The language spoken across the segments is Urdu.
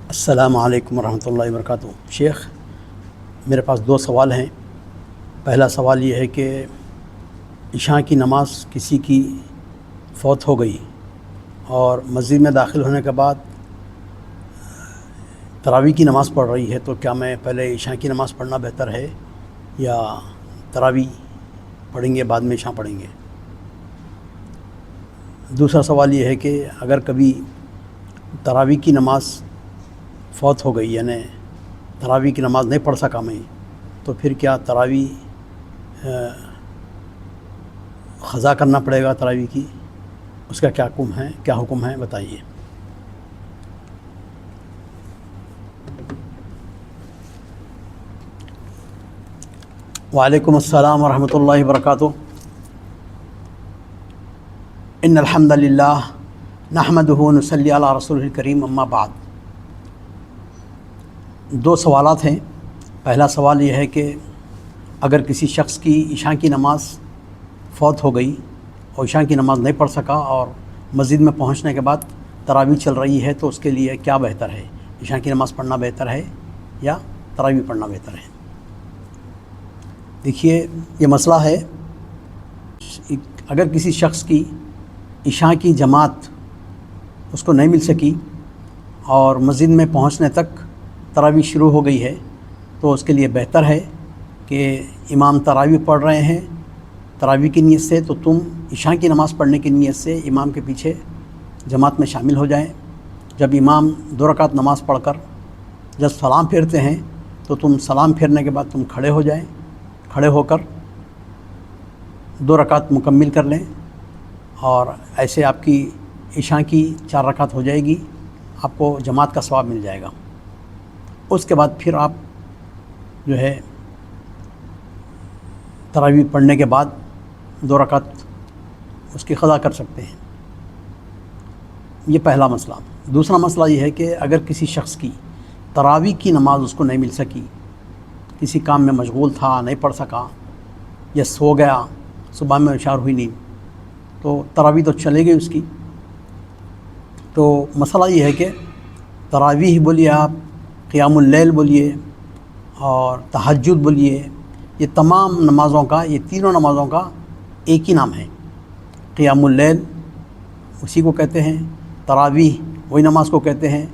السلام علیکم ورحمۃ اللہ وبرکاتہ۔ شیخ، میرے پاس دو سوال ہیں۔ پہلا سوال یہ ہے کہ عشاء کی نماز کسی کی فوت ہو گئی اور مسجد میں داخل ہونے کے بعد تراویح کی نماز پڑھ رہی ہے، تو کیا میں پہلے عشاء کی نماز پڑھنا بہتر ہے یا تراویح پڑھیں گے بعد میں عشاء پڑھیں گے؟ دوسرا سوال یہ ہے کہ اگر کبھی تراویح کی نماز فوت ہو گئی، یعنی تراویح کی نماز نہیں پڑھ سکا میں، تو پھر کیا تراویح قضا کرنا پڑے گا؟ تراویح کی اس کا کیا حکم ہے بتائیے۔ وعلیکم السلام ورحمۃ اللہ وبرکاتہ۔ ان الحمد للہ نحمدہ ونصلی علی رسولہ الکریم، اما بعد۔ دو سوالات ہیں۔ پہلا سوال یہ ہے کہ اگر کسی شخص کی عشاء کی نماز فوت ہو گئی اور عشاء کی نماز نہیں پڑھ سکا اور مسجد میں پہنچنے کے بعد تراویح چل رہی ہے، تو اس کے لیے کیا بہتر ہے؟ عشاء کی نماز پڑھنا بہتر ہے یا تراویح پڑھنا بہتر ہے؟ دیکھیے، یہ مسئلہ ہے، اگر کسی شخص کی عشاء کی جماعت اس کو نہیں مل سکی اور مسجد میں پہنچنے تک تراویح شروع ہو گئی ہے، تو اس کے لیے بہتر ہے کہ امام تراویح پڑھ رہے ہیں تراویح کی نیت سے، تو تم عشاء کی نماز پڑھنے کی نیت سے امام کے پیچھے جماعت میں شامل ہو جائیں۔ جب امام 2 رکعت نماز پڑھ کر جب سلام پھیرتے ہیں، تو تم سلام پھیرنے کے بعد تم کھڑے ہو جائیں، کھڑے ہو کر 2 رکعت مکمل کر لیں، اور ایسے آپ کی عشاء کی 4 رکعت ہو جائے گی، آپ کو جماعت کا ثواب مل جائے گا۔ اس کے بعد پھر آپ جو ہے تراویح پڑھنے کے بعد 2 رکعت اس کی قضا کر سکتے ہیں۔ یہ پہلا مسئلہ۔ دوسرا مسئلہ یہ ہے کہ اگر کسی شخص کی تراویح کی نماز اس کو نہیں مل سکی، کسی کام میں مشغول تھا، نہیں پڑھ سکا، یا سو گیا، صبح میں ہوشیار ہوئی نہیں، تو تراویح تو چلے گئی اس کی۔ تو مسئلہ یہ ہے کہ تراویح بولیے، آپ قیام اللیل بولیے اور تہجد بولیے، یہ تمام نمازوں کا، یہ تینوں نمازوں کا ایک ہی نام ہے۔ قیام اللیل اسی کو کہتے ہیں، تراویح وہی نماز کو کہتے ہیں،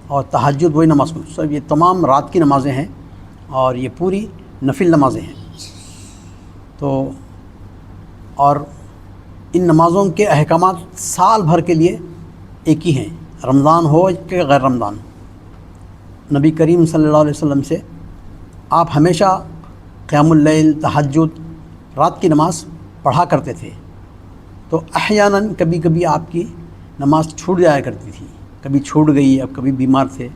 اور تہجد وہی نماز کو، سب یہ تمام رات کی نمازیں ہیں، اور یہ پوری نفل نمازیں ہیں۔ تو اور ان نمازوں کے احکامات سال بھر کے لیے ایک ہی ہیں، رمضان ہو کہ غیر رمضان۔ نبی کریم صلی اللہ علیہ وسلم سے آپ ہمیشہ قیام اللیل، تہجد، رات کی نماز پڑھا کرتے تھے۔ تو احیاناً کبھی کبھی آپ کی نماز چھوٹ جایا کرتی تھی، کبھی چھوٹ گئی، اب کبھی بیمار تھے،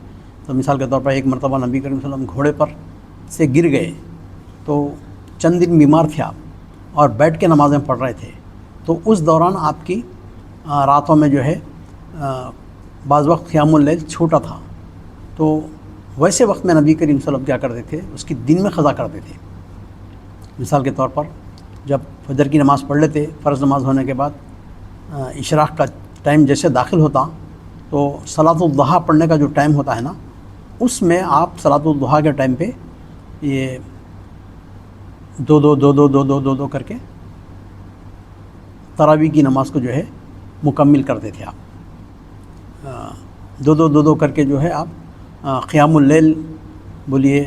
تو مثال کے طور پر ایک مرتبہ نبی کریم صلی اللہ علیہ وسلم گھوڑے پر سے گر گئے، تو چند دن بیمار تھے آپ اور بیٹھ کے نمازیں پڑھ رہے تھے، تو اس دوران آپ کی راتوں میں جو ہے بعض وقت قیام اللیل چھوٹا تھا، تو ویسے وقت میں نبی کریم صلی اللہ علیہ وسلم کیا کرتے تھے، اس کی دن میں قضا کرتے تھے۔ مثال کے طور پر جب فجر کی نماز پڑھ لیتے، فرض نماز ہونے کے بعد اشراق کا ٹائم جیسے داخل ہوتا، تو صلاۃ الضحیٰ پڑھنے کا جو ٹائم ہوتا ہے نا، اس میں آپ صلاۃ الضحیٰ کے ٹائم پہ یہ دو کر کے تراویح کی نماز کو جو ہے مکمل کرتے تھے آپ، دو کر کے جو ہے آپ قیام اللیل بولیے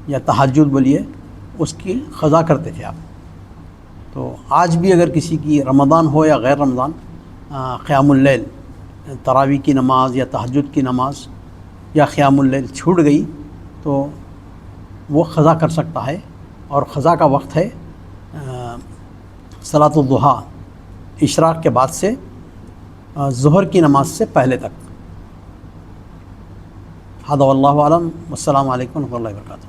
یا تہجد بولیے، اس کی قضا کرتے تھے آپ۔ تو آج بھی اگر کسی کی رمضان ہو یا غیر رمضان قیام اللیل، تراویح کی نماز یا تہجد کی نماز یا قیام اللیل چھوٹ گئی، تو وہ قضا کر سکتا ہے، اور قضا کا وقت ہے صلاۃ الضحیٰ، اشراق کے بعد سے ظہر کی نماز سے پہلے تک۔ ھذا واللہ اعلم، والسلام علیکم ورحمۃ اللہ وبرکاتہ۔